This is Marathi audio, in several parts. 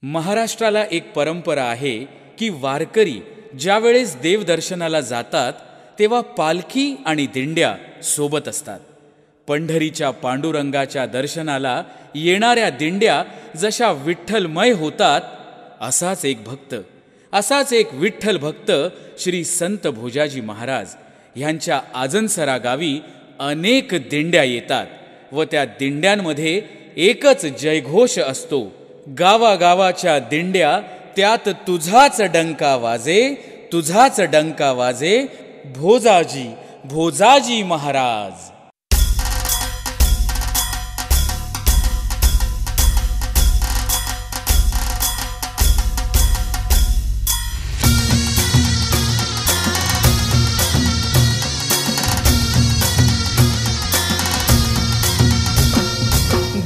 महाराष्ट्राला एक परंपरा आहे की वारकरी ज्यावेळेस देवदर्शनाला जातात तेव्हा पालखी आणि दिंड्या सोबत असतात. पंढरीच्या पांडुरंगाच्या दर्शनाला येणाऱ्या दिंड्या जशा विठ्ठलमय होतात, असाच एक विठ्ठल भक्त श्री संत भोजाजी महाराज यांच्या आजनसरा गावी अनेक दिंड्या येतात व त्या दिंड्यांमध्ये एकच जयघोष असतो, गावागावाच्या दिंड्या त्यात तुझाच डंका वाजे, भोजाजी भोजाजी महाराज.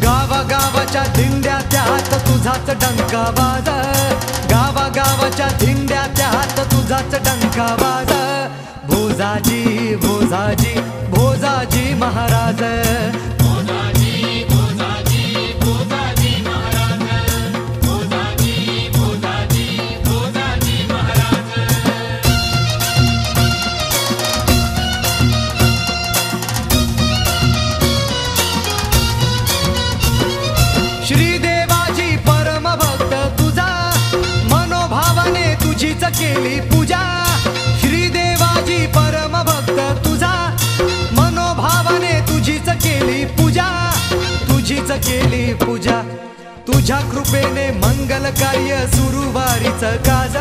गावागावाच्या दिंड्या त्यात तुझाच डंका वाज, गावागावाच्या दिंड्या त्यात तुझाच डंका वाज. भोजाजी भोजाजी भोजाजी महाराज, भोजाजी भोजाजी भोजाजी महाराज, भोजाजी भोजाजी भोजाजी महाराज. श्रीदेवाजी परम भक्त तुझा, मनोभावाने तुझीच केली पूजा. श्रीदेवाजी परम भक्त तुझा, मनोभावाने तुझीच केली पूजा, तुझीच केली पूजा. तुझ्या कृपेने मंगल कार्य सुरुवारीच काज,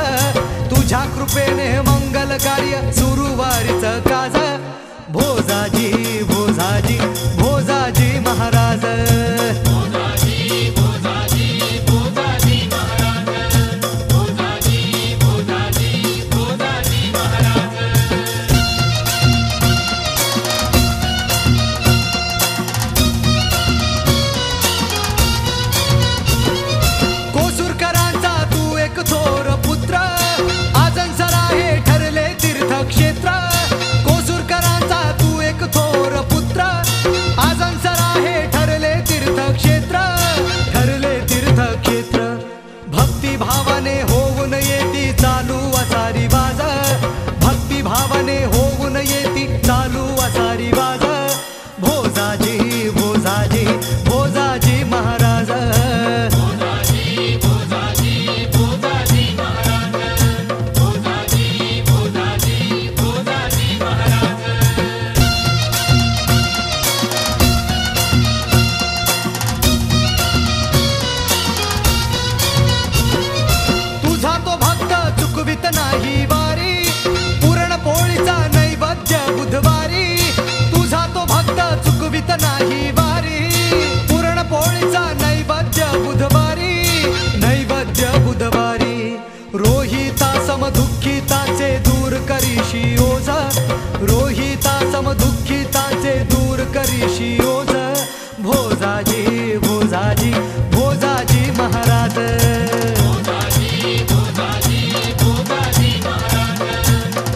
तुझ्या कृपेने मंगल कार्य सुरुवारीच काज. भोजाजी भोजाजी भोजाजी महाराज, भोजाजी भोजाजी भोजाजी महाराज, भोजाजी भोजाजी भोजाजी महाराज. कोसुरकरांचा तू एक थोर पुत्र, आजनसरा हे ठरले तीर्थक्षेत्र. कोसुरकरांचा तू एक थोर पुत्र, आजनसरा हे ठरले तीर्थक्षेत्र, ठरले तीर्थक्षेत्र. भक्तिभावाने होऊन येती चालू असारी वाज, भक्तिभावाने होऊन येती चालू असारी वाज. भोजाजी भोजाजी भोजाजी महाराज, भोजाजी भोजाजी भोजाजी महाराज, भोजाजी भोजाजी भोजाजी महाराज. तुझा तो भक्त चुकवित नाही वारी, पुरणपोळीचा नैवेद्य बुधवारी. तुझा तो भक्त चुकवित नाही वारी, पुरणपोळीचा नैवेद्य बुधवारी, नैवेद्य बुधवारी. रोहिता समदुःखिताचे दूर करीशी ओझ, रोहिता समदुःखिताचे दूर करीशी ओझ. भोजाजी भोजाजी भोजाजी महाराज, भोजाजी भोजाजी भोजाजी महाराज,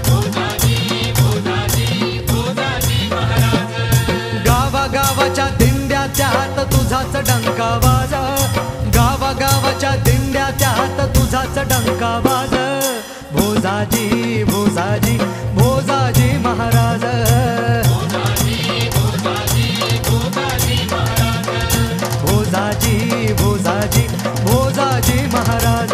भोजाजी भोजाजी भोजाजी महाराज. गावागावाच्या दिंड्या त्यात तुझाच डंका वाज, गावागावाच्या दिंड्या त्यात तुझाच डंका वाज. भोजाजी भोजाजी भोजाजी महाराज, भोजाजी भोजाजी भोजाजी महाराज, भोजाजी भोजाजी भोजाजी महाराज.